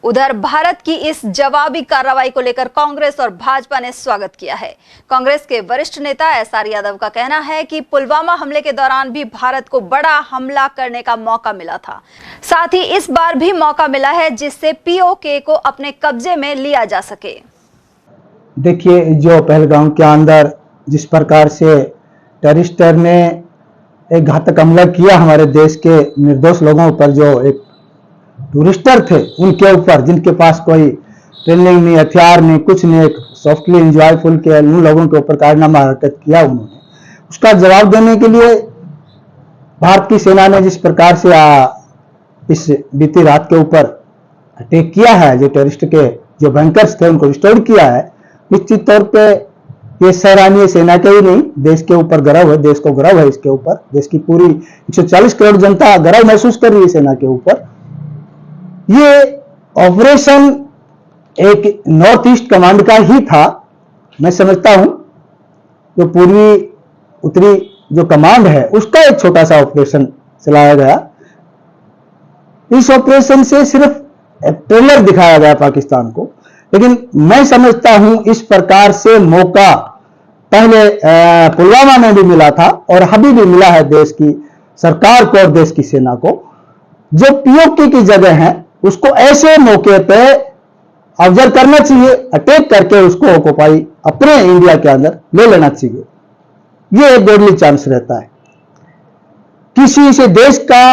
उधर भारत की इस जवाबी कार्रवाई को लेकर कांग्रेस और भाजपा ने स्वागत किया है। कांग्रेस के वरिष्ठ नेता एसआर यादव का कहना है कि पुलवामा हमले के दौरान भी भारत को बड़ा हमला करने का मौका मिला था, साथ ही इस बार भी मौका मिला है जिससे पीओके को अपने कब्जे में लिया जा सके। देखिए, जो पहलगाम के अंदर जिस प्रकार से टेररिस्टर ने एक घातक हमला किया हमारे देश के निर्दोष लोगों पर, जो एक टूरिस्टर थे उनके ऊपर, जिनके पास कोई ट्रेनिंग नहीं, हथियार नहीं, कुछ नहीं, एक सॉफ्टली एंजॉयफुल के उन लोगों के ऊपर कारनामा हरकत किया उन्होंने, उसका जवाब देने के लिए भारत की सेना ने जिस प्रकार से इस बीती रात के ऊपर अटैक किया है, जो टेररिस्ट के जो बैंकर्स थे उनको रिस्टोर किया है, निश्चित तौर पे ये सराहनीय सेना के ही नहीं, देश के ऊपर गर्व है, देश को गर्व है इसके ऊपर। देश की पूरी 140 करोड़ जनता गर्व महसूस कर रही है सेना के ऊपर। ये ऑपरेशन एक नॉर्थ ईस्ट कमांड का ही था, मैं समझता हूं, जो पूर्वी उत्तरी जो कमांड है उसका एक छोटा सा ऑपरेशन चलाया गया। इस ऑपरेशन से सिर्फ ट्रेलर दिखाया गया पाकिस्तान को, लेकिन मैं समझता हूं इस प्रकार से मौका पहले पुलवामा में भी मिला था और अभी भी मिला है देश की सरकार को और देश की सेना को। जो पीओके की जगह है उसको ऐसे मौके पे ऑब्जर्व करना चाहिए, अटैक करके उसको ऑक्युपाई अपने इंडिया के अंदर ले लेना चाहिए। ये एक गोल्डन चांस रहता है। किसी से देश का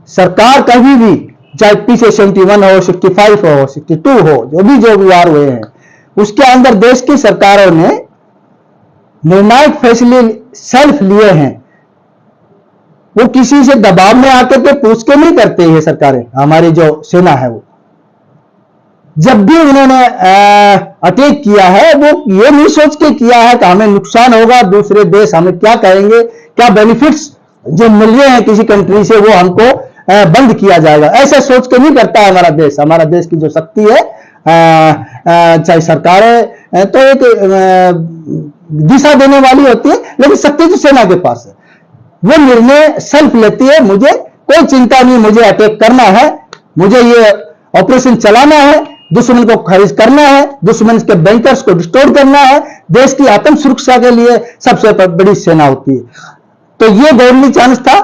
सरकार कभी भी, चाहे पीछे 71 हो, 65 हो, 62 हो, जो भी वार हुए हैं, उसके अंदर देश की सरकारों ने निर्णायक फैसले सेल्फ लिए हैं। वो किसी से दबाव में आकर के पूछ के नहीं करते ये सरकारें, हमारी जो सेना है वो जब भी उन्होंने अटैक किया है वो ये नहीं सोच के किया है कि हमें नुकसान होगा, दूसरे देश हमें क्या कहेंगे, क्या बेनिफिट्स जो मिल रहे हैं किसी कंट्री से वो हमको बंद किया जाएगा, ऐसा सोच के नहीं करता है हमारा देश। हमारा देश की जो शक्ति है, चाहे सरकारें तो एक दिशा देने वाली होती है, लेकिन शक्ति तो सेना के पास है। वो निर्णय सेल्फ लेती है, मुझे कोई चिंता नहीं, मुझे अटैक करना है, मुझे ये ऑपरेशन चलाना है, दुश्मन को खारिज करना है, दुश्मन के बैंकर्स को डिस्टोर करना है। देश की आत्म सुरक्षा के लिए सबसे बड़ी सेना होती है। तो ये गोल्डन चांस था।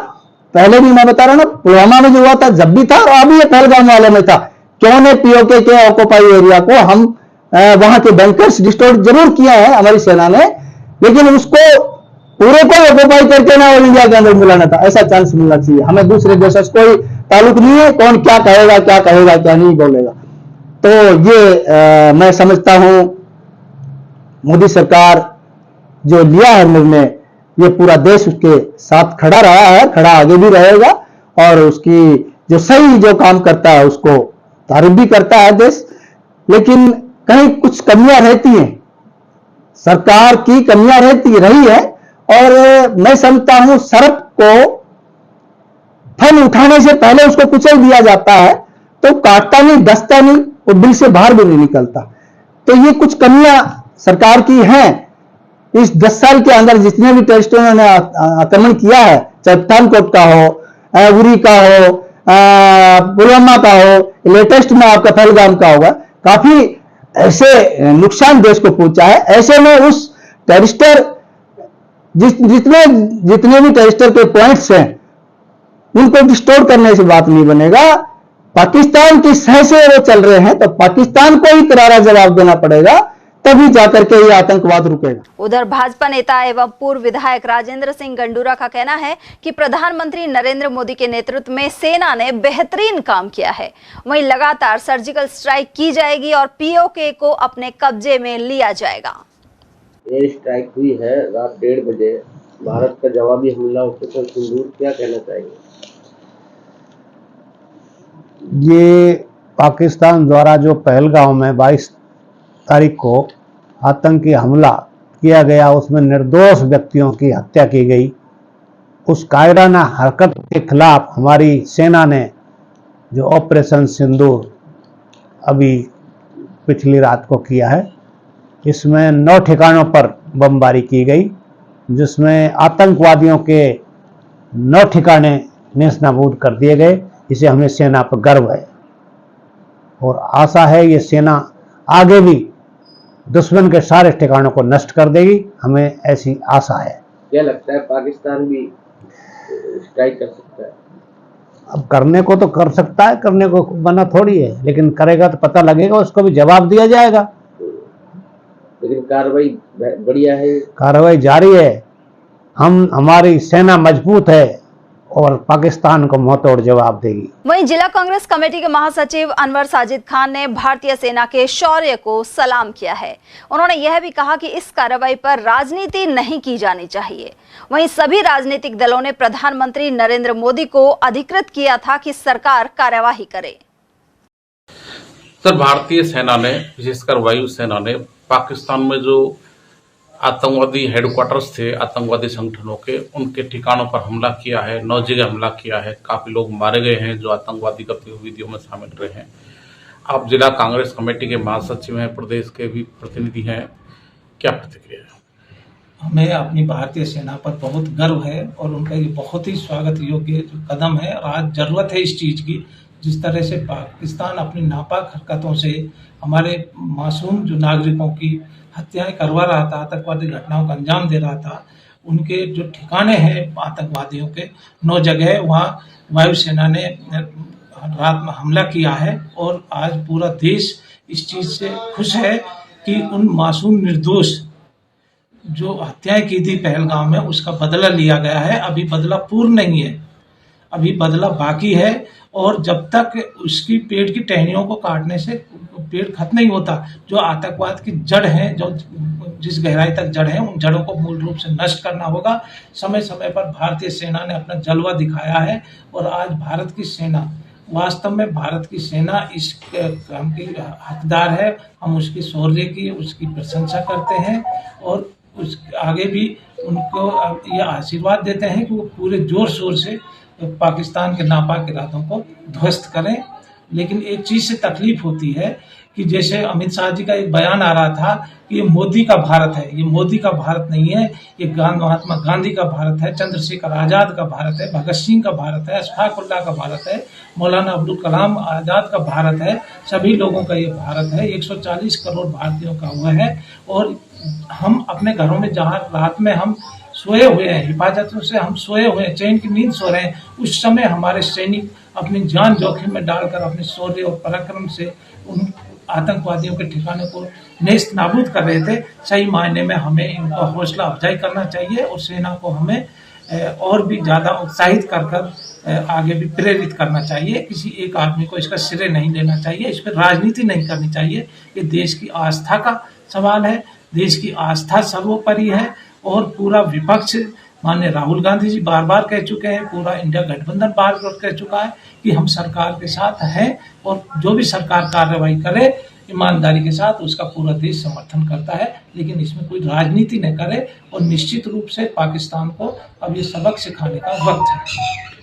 पहले भी मैं बता रहा हूं ना, पुलवामा में जो हुआ था जब भी था और अभी ये पहलगाम वाले में था। क्यों ने पीओके के ऑक्युपाई एरिया को हम वहां के बैंकर्स डिस्टोर जरूर किया है हमारी सेना ने, लेकिन उसको पूरे को ऑक्युपाई करके ना और इंडिया के अंदर मिलाना था। ऐसा चांस मिलना चाहिए। हमें दूसरे देशों से कोई ताल्लुक नहीं है, कौन क्या कहेगा क्या नहीं बोलेगा। तो ये मैं समझता हूं मोदी सरकार जो लिया है निर्णय, ये पूरा देश उसके साथ खड़ा रहा है, खड़ा आगे भी रहेगा, और उसकी जो सही जो काम करता है उसको तारीफ भी करता है देश। लेकिन कहीं कुछ कमियां रहती हैं, सरकार की कमियां रही है, और मैं समझता हूं सर्प को फल उठाने से पहले उसको कुचल दिया जाता है तो काटता नहीं, डसता नहीं, वो बिल से बाहर भी नहीं निकलता। तो ये कुछ कमियां सरकार की हैं। इस 10 साल के अंदर जितने भी टेररिस्टों ने आक्रमण किया है, चाहे पठानकोट का हो, उरी का हो, पुलवामा का हो, लेटेस्ट में आपका पहलगाम का होगा, काफी ऐसे नुकसान देश को पहुंचा है। ऐसे में उस टेररिस्टर जितने भी टेररिस्टर के पॉइंट्स हैं उनको डिस्टोर करने से बात नहीं बनेगा। पाकिस्तान की सह से वो चल रहे हैं तो पाकिस्तान को ही करारा जवाब देना पड़ेगा, तभी जाकर के ये आतंकवाद रुकेगा। उधर भाजपा नेता एवं पूर्व विधायक राजेंद्र सिंह गंडूरा का कहना है कि प्रधानमंत्री नरेंद्र मोदी के नेतृत्व में सेना ने बेहतरीन काम किया है। वहीं लगातार सर्जिकल स्ट्राइक की जाएगी और पीओके को अपने कब्जे में लिया जाएगा। एयर स्ट्राइक हुई है रात 1:30 बजे, भारत का जवाबी हमला ऑपरेशन सिंदूर, क्या कहना चाहिए? ये पाकिस्तान द्वारा जो पहलगाम में 22 तारीख को आतंकी हमला किया गया, उसमें निर्दोष व्यक्तियों की हत्या की गई, उस कायराना हरकत के खिलाफ हमारी सेना ने जो ऑपरेशन सिंदूर अभी पिछली रात को किया है, इसमें 9 ठिकानों पर बमबारी की गई, जिसमें आतंकवादियों के 9 ठिकाने नेस्तनाबूद कर दिए गए। इसे हमें सेना पर गर्व है। और आशा है ये सेना आगे भी दुश्मन के सारे ठिकानों को नष्ट कर देगी, हमें ऐसी आशा है। क्या लगता है पाकिस्तान भी स्ट्राइक कर सकता है? अब करने को तो कर सकता है, करने को बना थोड़ी है, लेकिन करेगा तो पता लगेगा, उसको भी जवाब दिया जाएगा। लेकिन कार्रवाई बढ़िया है, कार्रवाई जारी है। हमारी सेना मजबूत है और पाकिस्तान को मुंहतोड़ जवाब देगी। वहीं जिला कांग्रेस कमेटी के महासचिव अनवर साजिद खान ने भारतीय सेना के शौर्य को सलाम किया है। उन्होंने यह भी कहा कि इस कार्रवाई पर राजनीति नहीं की जानी चाहिए। वहीं सभी राजनीतिक दलों ने प्रधानमंत्री नरेंद्र मोदी को अधिकृत किया था कि सरकार कार्यवाही करे। सर, भारतीय सेना ने, विशेषकर वायु सेना ने पाकिस्तान में जो आतंकवादी हेडक्वार्टर्स थे आतंकवादी संगठनों के, उनके ठिकानों पर हमला किया है। 9 जगह हमला किया है। काफी लोग मारे गए हैं जो आतंकवादी गतिविधियों में शामिल रहे हैं। आप जिला कांग्रेस कमेटी के महासचिव हैं, प्रदेश के भी प्रतिनिधि हैं, क्या प्रतिक्रिया है? हमें अपनी भारतीय सेना पर बहुत गर्व है और उनका ये बहुत ही स्वागत योग्य कदम है। आज जरूरत है इस चीज की, जिस तरह से पाकिस्तान अपनी नापाक हरकतों से हमारे मासूम जो नागरिकों की हत्याएं करवा रहा था, आतंकवादी घटनाओं का अंजाम दे रहा था, उनके जो ठिकाने हैं आतंकवादियों के 9 जगह, वहाँ वायुसेना ने रात में हमला किया है। और आज पूरा देश इस चीज से खुश है कि उन मासूम निर्दोष जो हत्याएं की थी पहलगाम में, उसका बदला लिया गया है। अभी बदला पूर्ण नहीं है, अभी बदला बाकी है। और जब तक उसकी पेड़ की टहनियों को काटने से पेड़ खत्म नहीं होता, जो आतंकवाद की जड़ है, जो जिस गहराई तक जड़ है, उन जड़ों को मूल रूप से नष्ट करना होगा। समय समय पर भारतीय सेना ने अपना जलवा दिखाया है और आज भारत की सेना, वास्तव में भारत की सेना इस काम की हकदार है। हम उसकी शौर्य की, उसकी प्रशंसा करते हैं और उस आगे भी उनको यह आशीर्वाद देते हैं कि वो पूरे जोर शोर से पाकिस्तान के नापाक इरादों को ध्वस्त करें। लेकिन एक चीज से तकलीफ होती है कि जैसे अमित शाह जी का एक बयान आ रहा था कि ये मोदी का भारत है। ये मोदी का भारत नहीं है, ये महात्मा गांधी का भारत है, चंद्रशेखर आजाद का भारत है, भगत सिंह का भारत है, अशफाक उल्लाह का भारत है, मौलाना अब्दुल कलाम आजाद का भारत है। सभी लोगों का ये भारत है। 140 करोड़ भारतीयों का हुआ है। और हम अपने घरों में जहाँ रात में हम सोए हुए हैं, हिफाजतों से हम सोए हुए हैं, चैन की नींद सो रहे हैं, उस समय हमारे सैनिक अपनी जान जोखिम में डालकर अपने शौर्य और पराक्रम से उन आतंकवादियों के ठिकाने को नेस्त नाबूद कर रहे थे। सही मायने में हमें इनका हौसला अफजाई करना चाहिए और सेना को हमें और भी ज़्यादा उत्साहित कर आगे भी प्रेरित करना चाहिए। किसी एक आदमी को इसका श्रेय नहीं लेना चाहिए, इस पर राजनीति नहीं करनी चाहिए। ये देश की आस्था का सवाल है, देश की आस्था सर्वोपरि है। और पूरा विपक्ष, माननीय राहुल गांधी जी बार बार कह चुके हैं, पूरा इंडिया गठबंधन बार बार कह चुका है कि हम सरकार के साथ हैं और जो भी सरकार कार्रवाई करे ईमानदारी के साथ, उसका पूरा देश समर्थन करता है। लेकिन इसमें कोई राजनीति न करे और निश्चित रूप से पाकिस्तान को अब ये सबक सिखाने का वक्त है।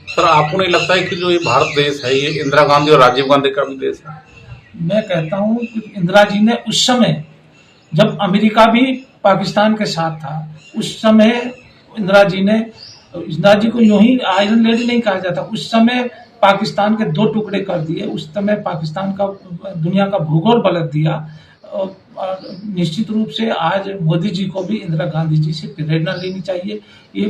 सर, आपको नहीं लगता है कि जो ये भारत देश है, ये इंदिरा गांधी और राजीव गांधी का भी देश है? मैं कहता हूँ कि इंदिरा जी ने उस समय, जब अमेरिका भी पाकिस्तान के साथ था, उस समय इंदिरा जी को यूं ही आयरन लेडी नहीं कहा जाता, उस समय पाकिस्तान के 2 टुकड़े कर दिए। उस समय पाकिस्तान का दुनिया का भूगोल पलट दिया। और निश्चित रूप से आज मोदी जी को भी इंदिरा गांधी जी से प्रेरणा लेनी चाहिए। ये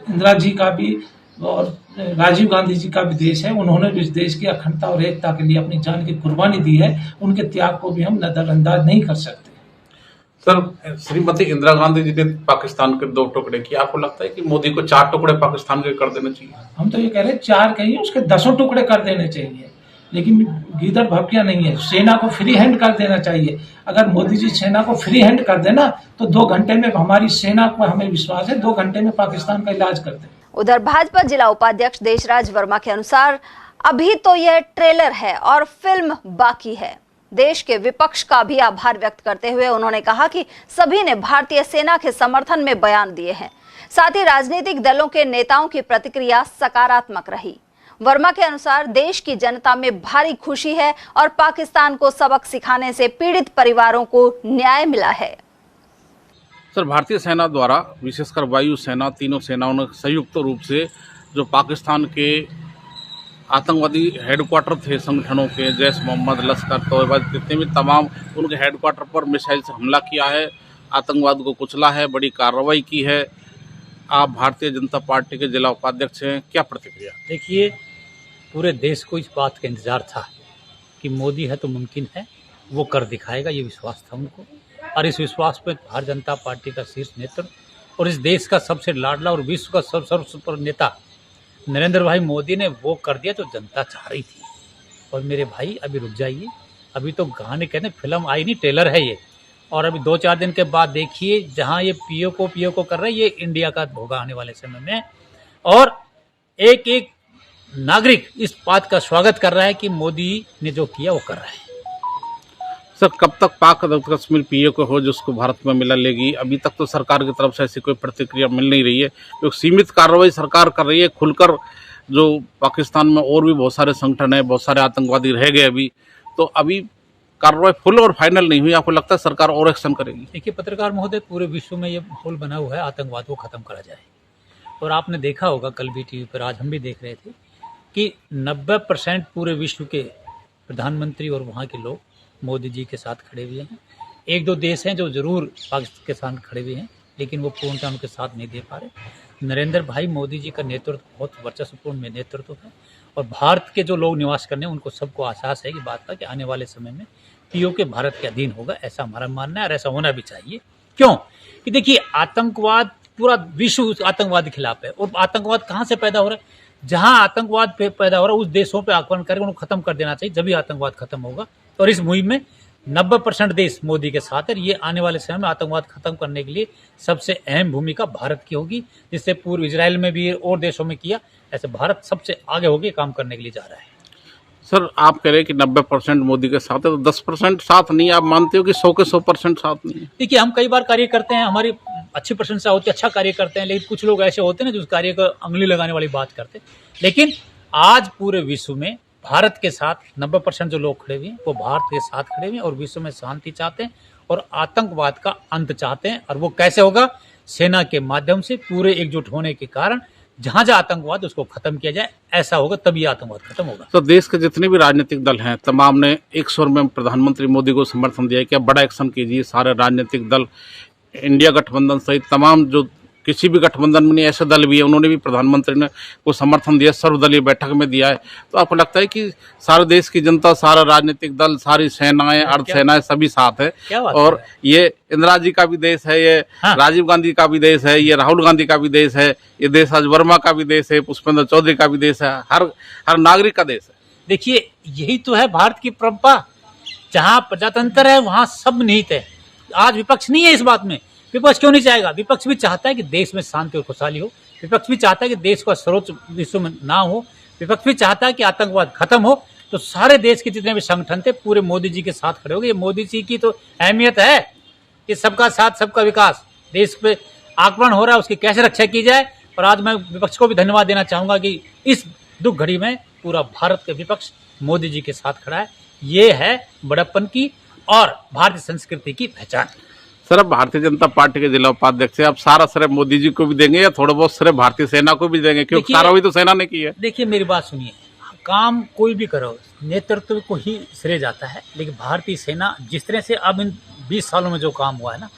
इंदिरा जी का भी और राजीव गांधी जी का भी देश है। उन्होंने भी इस देश की अखंडता और एकता के लिए अपनी जान की कुर्बानी दी है। उनके त्याग को भी हम नजरअंदाज नहीं कर सकते। सर, श्रीमती इंदिरा गांधी जी ने पाकिस्तान के 2 टुकड़े किए, आपको लगता है कि मोदी को 4 टुकड़े पाकिस्तान के कर देने चाहिए? हम तो ये कह रहे हैं 4 कहिए, उसके 10 टुकड़े कर देने चाहिए, लेकिन गीदड़ भपकिया नहीं है। सेना को फ्री हैंड कर देना चाहिए। अगर मोदी जी सेना को फ्री हैंड कर देना तो 2 घंटे में, हमारी सेना पर हमें विश्वास है, 2 घंटे में पाकिस्तान का इलाज कर दे। उधर भाजपा जिला उपाध्यक्ष देशराज वर्मा के अनुसार अभी तो यह ट्रेलर है और फिल्म बाकी है। देश के विपक्ष का भी आभार व्यक्त करते हुए उन्होंने कहा कि सभी ने भारतीय सेना के समर्थन में बयान दिए हैं। साथ ही राजनीतिक दलों के नेताओं की प्रतिक्रिया सकारात्मक रही। वर्मा के अनुसार देश की जनता में भारी खुशी है और पाकिस्तान को सबक सिखाने से पीड़ित परिवारों को न्याय मिला है। सर, भारतीय सेना द्वारा, विशेषकर वायु सेना, तीनों सेनाओं ने संयुक्त रूप से जो पाकिस्तान के आतंकवादी हेडक्वार्टर थे संगठनों के, जैश मोहम्मद, लश्कर तोयबा, जितने भी तमाम उनके हेडक्वार्टर पर मिसाइल से हमला किया है, आतंकवाद को कुचला है, बड़ी कार्रवाई की है। आप भारतीय जनता पार्टी के जिला उपाध्यक्ष हैं, क्या प्रतिक्रिया? देखिए, पूरे देश को इस बात का इंतजार था कि मोदी है तो मुमकिन है, वो कर दिखाएगा, ये विश्वास था उनको। और इस विश्वास पर भारतीय जनता पार्टी का शीर्ष नेतृत्व और इस देश का सबसे लाडला और विश्व का सर्वोच्च नेता नरेंद्र भाई मोदी ने वो कर दिया जो जनता चाह रही थी। और मेरे भाई अभी रुक जाइए, अभी तो गाने कहते फिल्म आई नहीं, ट्रेलर है ये। और अभी 2-4 दिन के बाद देखिए, जहां ये पीओ को कर रहे हैं, ये इंडिया का होगा आने वाले समय में। और एक एक नागरिक इस बात का स्वागत कर रहा है कि मोदी ने जो किया वो कर रहा है। सर, कब तक पाक अधिकृत कश्मीर पीओ को हो जिसको भारत में मिला लेगी? अभी तक तो सरकार की तरफ से ऐसी कोई प्रतिक्रिया मिल नहीं रही है, क्योंकि सीमित कार्रवाई सरकार कर रही है खुलकर। जो पाकिस्तान में और भी बहुत सारे संगठन है, बहुत सारे आतंकवादी रह गए अभी, तो अभी कार्रवाई फुल और फाइनल नहीं हुई। आपको लगता है सरकार और एक्शन करेगी? देखिए पत्रकार महोदय, पूरे विश्व में ये माहौल बना हुआ है आतंकवाद को खत्म करा जाए। और आपने देखा होगा कल भी टीवी पर, आज हम भी देख रहे थे कि 90% पूरे विश्व के प्रधानमंत्री और वहाँ के लोग मोदी जी के साथ खड़े हुए हैं। 1-2 देश हैं जो जरूर पाकिस्तान के साथ खड़े हुए हैं, लेकिन वो पूर्णतः उनके साथ नहीं दे पा रहे। नरेंद्र भाई मोदी जी का नेतृत्व बहुत वर्चस्वपूर्ण नेतृत्व है। और भारत के जो लोग निवास करने, उनको सबको आसास है कि बात का कि आने वाले समय में पीओ के भारत के अधीन होगा, ऐसा हमारा मानना है और ऐसा होना भी चाहिए। क्यों कि देखिए, आतंकवाद, पूरा विश्व आतंकवाद के खिलाफ है। और आतंकवाद कहाँ से पैदा हो रहा है? जहां आतंकवाद पैदा हो रहा है उस देशों पे आक्रमण करके उनको खत्म कर देना चाहिए, जब भी आतंकवाद खत्म होगा। और इस मुहिम में 90% देश मोदी के साथ है। ये आने वाले समय में आतंकवाद खत्म करने के लिए सबसे अहम भूमिका भारत की होगी, जिससे पूर्व इजराइल में भी और देशों में किया, ऐसे भारत सबसे आगे होके काम करने के लिए जा रहा है। सर, आप कह रहे हैं कि 90% मोदी के साथ है, तो 10% साथ नहीं, आप मानते हो कि 100 के 100% साथ नहीं है? देखिए, हम कई बार कार्य करते हैं, हमारी अच्छी प्रशंसा होती है, अच्छा कार्य करते हैं, लेकिन कुछ लोग ऐसे होते हैं ना जो उस कार्य को अंगुली लगाने वाली बात करते हैं। लेकिन आज पूरे विश्व में भारत के साथ 90% जो लोग खड़े हुए हैं वो भारत के साथ खड़े हुए हैं और विश्व में शांति चाहते हैं और आतंकवाद का अंत चाहते हैं। और वो कैसे होगा? सेना के माध्यम से पूरे एकजुट होने के कारण जहां जहां आतंकवाद उसको खत्म किया जाए, ऐसा होगा तभी आतंकवाद खत्म होगा। तो देश के जितने भी राजनीतिक दल हैं, तमाम ने एक स्वर में प्रधानमंत्री मोदी को समर्थन दिया है कि आप बड़ा एक्शन कीजिए। सारे राजनीतिक दल, इंडिया गठबंधन सहित तमाम, जो किसी भी गठबंधन में नहीं, ऐसे दल भी है, उन्होंने भी प्रधानमंत्री ने को समर्थन दिया, सर्वदलीय बैठक में दिया है। तो आपको लगता है कि सारे देश की जनता, सारा राजनीतिक दल, सारी सेनाएं, अर्धसेनाएं सभी साथ है? और ये इंदिरा जी का भी देश है, ये राजीव गांधी का भी देश है, ये राहुल गांधी का भी देश है, ये देश आज वर्मा का भी देश है, पुष्पेंद्र चौधरी का भी देश है, हर नागरिक का देश है। देखिए, यही तो है भारत की परंपरा। जहां प्रजातंत्र है वहां सब निहित है। आज विपक्ष नहीं है इस बात में। विपक्ष क्यों नहीं चाहेगा? विपक्ष भी चाहता है कि देश में शांति और खुशहाली हो। विपक्ष भी चाहता है कि देश का सर्वोच्च विश्व में ना हो। विपक्ष भी चाहता है कि आतंकवाद खत्म हो। तो सारे देश के जितने भी संगठन थे पूरे मोदी जी के साथ खड़े हो गए। ये मोदी जी की तो अहमियत है कि सबका साथ सबका विकास। देश पे आक्रमण हो रहा है, उसकी कैसे रक्षा की जाए। और आज मैं विपक्ष को भी धन्यवाद देना चाहूंगा कि इस दुख घड़ी में पूरा भारत के विपक्ष मोदी जी के साथ खड़ा है। ये है बड़प्पन की और भारतीय संस्कृति की पहचान। सर, अब भारतीय जनता पार्टी के जिला उपाध्यक्ष है, अब सारा श्रेय मोदी जी को भी देंगे या थोड़ा बहुत श्रेय भारतीय सेना को भी देंगे, क्योंकि कार्रवाई तो सेना ने की है? देखिए, मेरी बात सुनिए, काम कोई भी करो नेतृत्व को ही श्रेय जाता है। लेकिन भारतीय सेना जिस तरह से अब इन 20 सालों में जो काम हुआ है ना,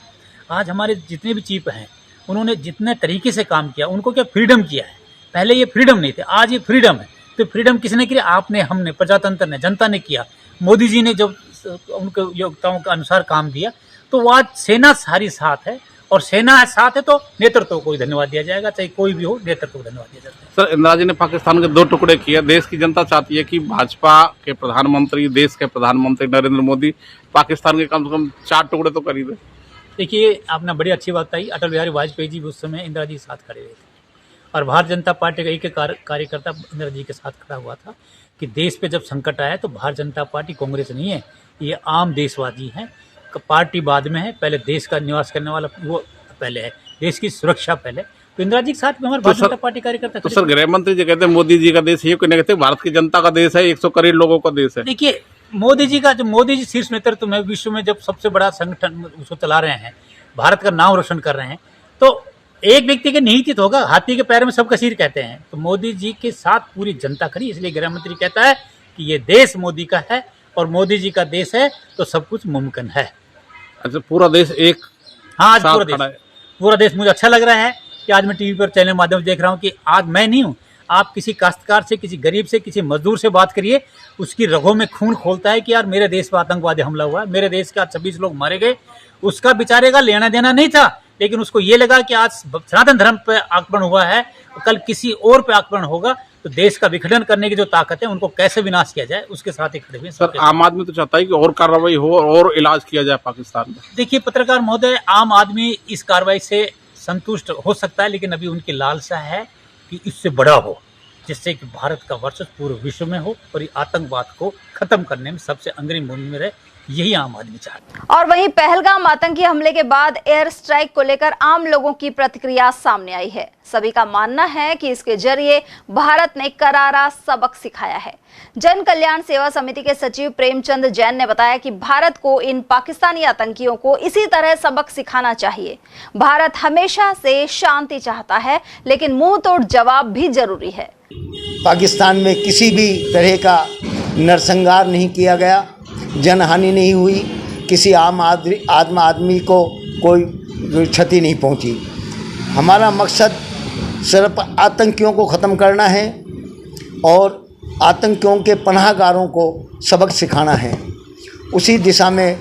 आज हमारे जितने भी चीफ हैं उन्होंने जितने तरीके से काम किया, उनको क्या फ्रीडम किया है। पहले ये फ्रीडम नहीं थे, आज ये फ्रीडम है। तो फ्रीडम किसने किया? आपने, हमने, प्रजातंत्र ने, जनता ने किया। मोदी जी ने जब उनके योग्यताओं के अनुसार काम दिया, तो वो आज सेना सारी साथ है। और सेना साथ है तो नेतृत्व को धन्यवाद दिया जाएगा, चाहे कोई भी हो, नेतृत्व को धन्यवाद दिया जाता है। सर, इंदिरा जी ने पाकिस्तान के 2 टुकड़े किए। देश की जनता चाहती है कि भाजपा के प्रधानमंत्री, देश के प्रधानमंत्री नरेंद्र मोदी पाकिस्तान के कम से कम 4 टुकड़े तो कर ही दे। देखिए, आपने बड़ी अच्छी बात कही। अटल बिहारी वाजपेयी जी भी उस समय इंदिरा जी के साथ खड़े हुए थे और भारतीय जनता पार्टी का एक कार्यकर्ता इंदिरा जी के साथ खड़ा हुआ था कि देश पे जब संकट आया तो भारतीय जनता पार्टी कांग्रेस नहीं है, ये आम देशवादी है। पार्टी बाद में है, पहले देश का निवास करने वाला वो पहले है, देश की सुरक्षा पहले। तो इंदिरा जी के साथ में हमारे भारतीय जनता पार्टी कार्यकर्ता। तो सर, गृह मंत्री जी कहते हैं मोदी जी का देश ये, कोई नहीं कहते भारत की जनता का देश है, 100 करोड़ लोगों का देश है। देखिए, मोदी जी का, जो मोदी जी शीर्ष नेतृत्व में विश्व में जब सबसे बड़ा संगठन उसको चला रहे हैं, भारत का नाम रोशन कर रहे हैं, तो एक व्यक्ति के निहित हित होगा, हाथी के पैर में सबका सिर कहते हैं। तो मोदी जी के साथ पूरी जनता खड़ी, इसलिए गृह मंत्री कहता है कि ये देश मोदी का है और मोदी जी का देश है तो सब कुछ मुमकिन है। अच्छा, पूरा देश एक हाँ, आज साथ खड़ा है। पूरा देश मुझे अच्छा लग रहा है कि आज मैं टीवी पर चैनल माध्यम से देख रहा हूँ कि आज मैं नहीं हूँ, आप किसी काश्तकार से, किसी गरीब से, किसी मजदूर से बात करिए, उसकी रगों में खून खोलता है कि यार मेरे देश पर आतंकवादी हमला हुआ है, मेरे देश के आज 26 लोग मारे गए। उसका बेचारे का लेना देना नहीं था, लेकिन उसको ये लगा कि आज सनातन धर्म पे आक्रमण हुआ है, कल किसी और पे आक्रमण होगा, तो देश का विखंडन करने की जो ताकत है उनको कैसे विनाश किया जाए उसके साथ ही खड़े हुए। सर, आम आदमी तो चाहता है कि और कार्रवाई हो और इलाज किया जाए पाकिस्तान में। देखिए पत्रकार महोदय, आम आदमी इस कार्रवाई से संतुष्ट हो सकता है, लेकिन अभी उनकी लालसा है कि इससे बड़ा हो, जिससे कि भारत का वर्चस्व पूरे विश्व में हो और ये आतंकवाद को खत्म करने में सबसे अग्रिम भूमि में रहे, यही आम आदमी चाहता है। और वहीं पहलगाम आतंकी हमले के बाद एयर स्ट्राइक को लेकर आम लोगों की प्रतिक्रिया सामने आई है। सभी का मानना है कि इसके जरिए भारत ने करारा सबक सिखाया है। जन कल्याण सेवा समिति के सचिव प्रेमचंद जैन ने बताया कि भारत को इन पाकिस्तानी आतंकियों को इसी तरह सबक सिखाना चाहिए। भारत हमेशा से शांति चाहता है, लेकिन मुंह तोड़ जवाब भी जरूरी है। पाकिस्तान में किसी भी तरह का नरसंहार नहीं किया गया, जनहानि नहीं हुई, किसी आम आदमी को कोई क्षति नहीं पहुंची। हमारा मकसद सिर्फ आतंकियों को ख़त्म करना है और आतंकियों के पनाहगारों को सबक सिखाना है। उसी दिशा में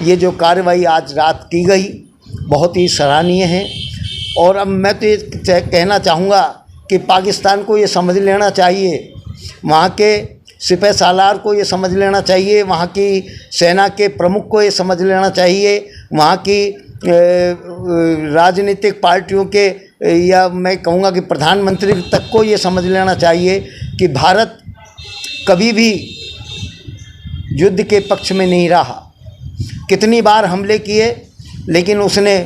ये जो कार्रवाई आज रात की गई बहुत ही सराहनीय है। और अब मैं तो ये कहना चाहूँगा कि पाकिस्तान को ये समझ लेना चाहिए, वहाँ के सिपह सालार को ये समझ लेना चाहिए, वहाँ की सेना के प्रमुख को ये समझ लेना चाहिए, वहाँ की राजनीतिक पार्टियों के या मैं कहूँगा कि प्रधानमंत्री तक को ये समझ लेना चाहिए कि भारत कभी भी युद्ध के पक्ष में नहीं रहा। कितनी बार हमले किए, लेकिन उसने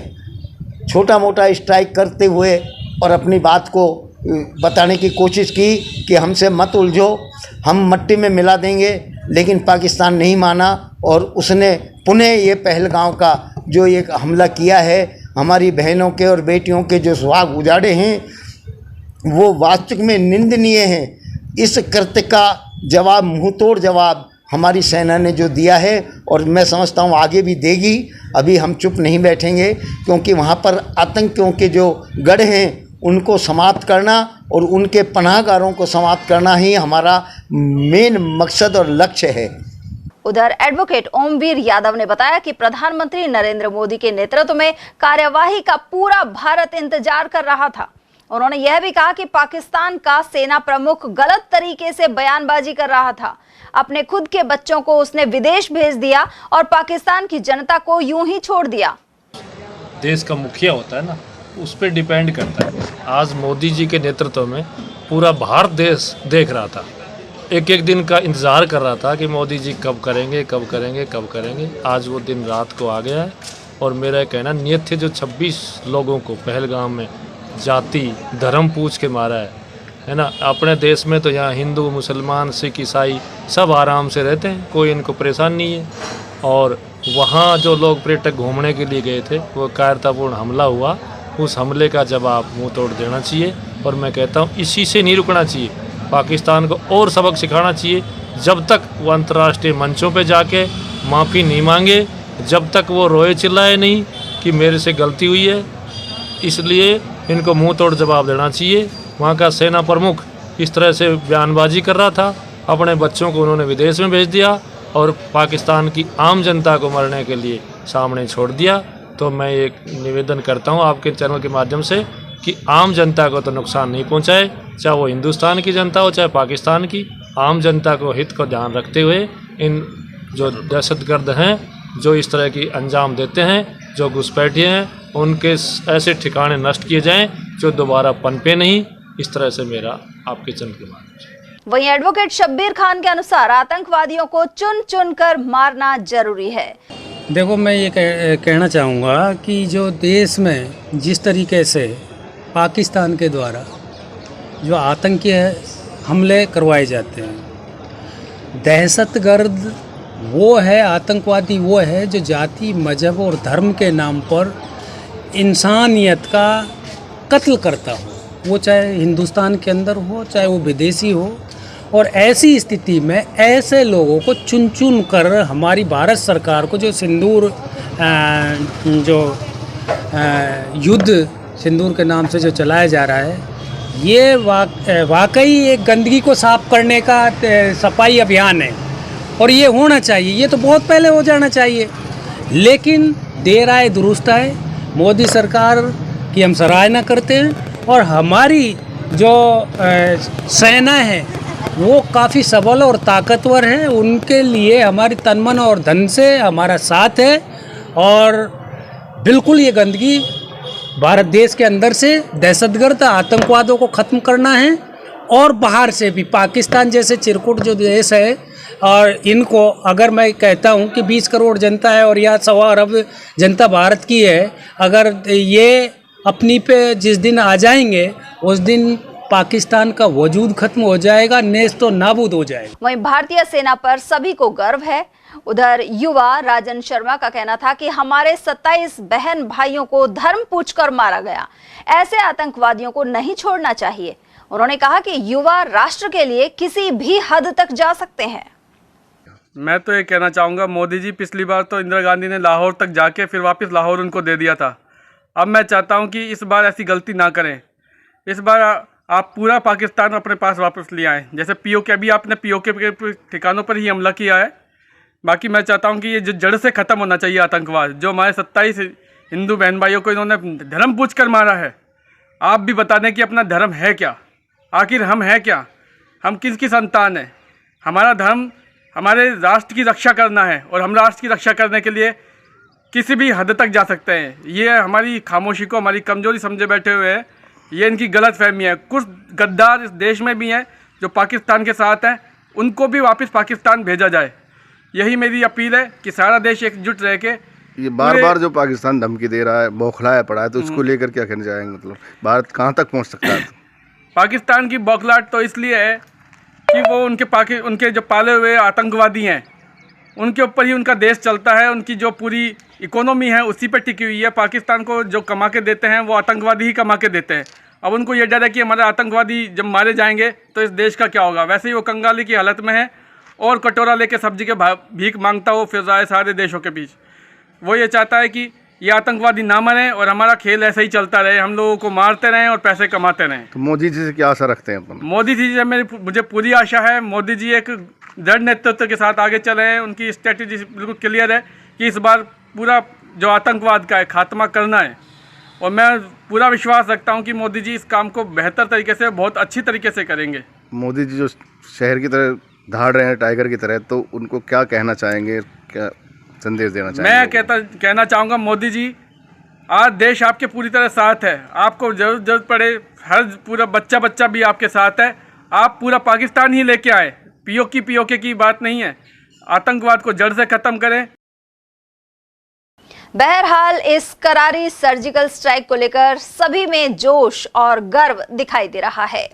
छोटा मोटा स्ट्राइक करते हुए और अपनी बात को बताने की कोशिश की कि हमसे मत उलझो, हम मट्टी में मिला देंगे, लेकिन पाकिस्तान नहीं माना और उसने पुनः ये पहलगाम का जो एक हमला किया है, हमारी बहनों के और बेटियों के जो सुहाग उजाड़े हैं वो वास्तविक में निंदनीय हैं। इस कृत्य का जवाब, मुंहतोड़ जवाब हमारी सेना ने जो दिया है और मैं समझता हूँ आगे भी देगी। अभी हम चुप नहीं बैठेंगे, क्योंकि वहाँ पर आतंकियों के जो गढ़ हैं उनको समाप्त करना और उनके पनाहगारों को समाप्त करना ही हमारा मेन मकसद और लक्ष्य है। उधर एडवोकेट ओमवीर यादव ने बताया कि प्रधानमंत्री नरेंद्र मोदी के नेतृत्व में कार्यवाही का पूरा भारत इंतजार कर रहा था। उन्होंने यह भी कहा कि पाकिस्तान का सेना प्रमुख गलत तरीके से बयानबाजी कर रहा था। अपने खुद के बच्चों को उसने विदेश भेज दिया और पाकिस्तान की जनता को यूं ही छोड़ दिया। देश का मुखिया होता है ना, उस पर डिपेंड करता है। आज मोदी जी के नेतृत्व में पूरा भारत देश देख रहा था, एक एक दिन का इंतज़ार कर रहा था कि मोदी जी कब करेंगे, कब करेंगे, कब करेंगे। आज वो दिन रात को आ गया है और मेरा कहना नियत थे जो 26 लोगों को पहलगाम में जाति धर्म पूछ के मारा है ना। अपने देश में तो यहाँ हिंदू मुसलमान सिख ईसाई सब आराम से रहते हैं, कोई इनको परेशान नहीं है। और वहाँ जो लोग पर्यटक घूमने के लिए गए थे वो कायरतापूर्ण हमला हुआ, उस हमले का जवाब मुंह तोड़ देना चाहिए। और मैं कहता हूँ इसी से नहीं रुकना चाहिए, पाकिस्तान को और सबक सिखाना चाहिए। जब तक वो अंतर्राष्ट्रीय मंचों पे जाके माफ़ी नहीं मांगे, जब तक वो रोए चिल्लाए नहीं कि मेरे से गलती हुई है, इसलिए इनको मुंह तोड़ जवाब देना चाहिए। वहाँ का सेना प्रमुख इस तरह से बयानबाजी कर रहा था, अपने बच्चों को उन्होंने विदेश में भेज दिया और पाकिस्तान की आम जनता को मरने के लिए सामने छोड़ दिया। तो मैं एक निवेदन करता हूँ आपके चैनल के माध्यम से कि आम जनता को तो नुकसान नहीं पहुँचाए, चाहे वो हिंदुस्तान की जनता हो चाहे पाकिस्तान की। आम जनता को हित को ध्यान रखते हुए इन जो दहशतगर्द हैं, जो इस तरह की अंजाम देते हैं, जो घुसपैठिए हैं, उनके ऐसे ठिकाने नष्ट किए जाएं जो दोबारा पनपे नहीं। इस तरह से मेरा आपके चैनल के माध्यम से। वहीं एडवोकेट शब्बीर खान के अनुसार आतंकवादियों को चुन चुन कर मारना जरूरी है। देखो, मैं ये कहना चाहूँगा कि जो देश में जिस तरीके से पाकिस्तान के द्वारा जो आतंकी हमले करवाए जाते हैं, दहशतगर्द वो है, आतंकवादी वो है जो जाति मजहब और धर्म के नाम पर इंसानियत का कत्ल करता हो, वो चाहे हिंदुस्तान के अंदर हो चाहे वो विदेशी हो, और ऐसी स्थिति में ऐसे लोगों को चुन चुन कर हमारी भारत सरकार को जो सिंदूर युद्ध सिंदूर के नाम से जो चलाया जा रहा है, ये वाकई एक गंदगी को साफ करने का सफाई अभियान है और ये होना चाहिए। ये तो बहुत पहले हो जाना चाहिए, लेकिन देर आए दुरुस्त आए। मोदी सरकार की हम सराहना करते हैं और हमारी जो सेना है वो काफ़ी सबल और ताकतवर है। उनके लिए हमारी तन मन और धन से हमारा साथ है और बिल्कुल ये गंदगी भारत देश के अंदर से दहशतगर्द आतंकवादों को ख़त्म करना है और बाहर से भी पाकिस्तान जैसे चिरकुट जो देश है, और इनको अगर मैं कहता हूं कि 20 करोड़ जनता है और या 1.25 अरब जनता भारत की है, अगर ये अपनी पे जिस दिन आ जाएंगे उस दिन पाकिस्तान का वजूद खत्म हो जाएगा, नेस्त तो नाबूद हो जाएगा। वहीं भारतीय सेना पर सभी को गर्व है। उधर युवा राजन शर्मा का कहना था कि हमारे 27 बहन भाइयों को धर्म पूछकर मारा गया, ऐसे आतंकवादियों को नहीं छोड़ना चाहिए। उन्होंने कहा कि युवा राष्ट्र के लिए किसी भी हद तक जा सकते हैं। मैं तो ये कहना चाहूँगा, मोदी जी पिछली बार तो इंदिरा गांधी ने लाहौर तक जाके फिर वापस लाहौर उनको दे दिया था। अब मैं चाहता हूँ कि इस बार ऐसी गलती ना करें। इस बार आप पूरा पाकिस्तान अपने पास वापस ले आएँ। जैसे पीओके, अभी आपने पीओके के ठिकानों पर ही हमला किया है। बाकी मैं चाहता हूँ कि ये जड़ से ख़त्म होना चाहिए आतंकवाद। जो हमारे 27 हिंदू बहन भाइयों को इन्होंने धर्म पूछ कर मारा है, आप भी बता दें कि अपना धर्म है क्या, आखिर हम हैं क्या, हम किसकी संतान है। हमारा धर्म हमारे राष्ट्र की रक्षा करना है और हम राष्ट्र की रक्षा करने के लिए किसी भी हद तक जा सकते हैं। ये हमारी खामोशी को हमारी कमजोरी समझे बैठे हुए हैं। ये इनकी गलत फहमी है। कुछ गद्दार इस देश में भी हैं जो पाकिस्तान के साथ हैं, उनको भी वापस पाकिस्तान भेजा जाए। यही मेरी अपील है कि सारा देश एकजुट रह के। ये बार बार जो पाकिस्तान धमकी दे रहा है, बौखलाया पड़ा है, तो उसको लेकर क्या कहना चाहेंगे? मतलब भारत कहाँ तक पहुँच सकता है? पाकिस्तान की बौखलाहट तो इसलिए है कि वो उनके जो पाले हुए आतंकवादी हैं, उनके ऊपर ही उनका देश चलता है। उनकी जो पूरी इकोनॉमी है उसी पर टिकी हुई है। पाकिस्तान को जो कमा के देते हैं वो आतंकवादी ही कमा के देते हैं। अब उनको ये डर है कि हमारे आतंकवादी जब मारे जाएंगे तो इस देश का क्या होगा। वैसे ही वो कंगाली की हालत में है और कटोरा लेके सब्जी के भीख मांगता हो फिर रहा है सारे देशों के बीच। वो ये चाहता है कि ये आतंकवादी ना मरें और हमारा खेल ऐसे ही चलता रहे, हम लोगों को मारते रहें और पैसे कमाते रहें। तो मोदी जी से क्या आशा रखते हैं अपन? मोदी जी से मुझे पूरी आशा है। मोदी जी एक दृढ़ नेतृत्व के साथ आगे चले हैं। उनकी स्ट्रेटेजी बिल्कुल क्लियर है कि इस बार पूरा जो आतंकवाद का है खात्मा करना है, और मैं पूरा विश्वास रखता हूं कि मोदी जी इस काम को बेहतर तरीके से, बहुत अच्छी तरीके से करेंगे। मोदी जी जो शहर की तरह धाड़ रहे हैं टाइगर की तरह, तो उनको क्या कहना चाहेंगे, क्या संदेश देना चाहेंगे? मैं कहना चाहूँगा, मोदी जी आज देश आपके पूरी तरह साथ है। आपको जरूरत पड़े हर पूरा बच्चा भी आपके साथ है। आप पूरा पाकिस्तान ही लेके आए। पीओके की बात नहीं है। आतंकवाद को जड़ से ख़त्म करें। बहरहाल इस करारी सर्जिकल स्ट्राइक को लेकर सभी में जोश और गर्व दिखाई दे रहा है।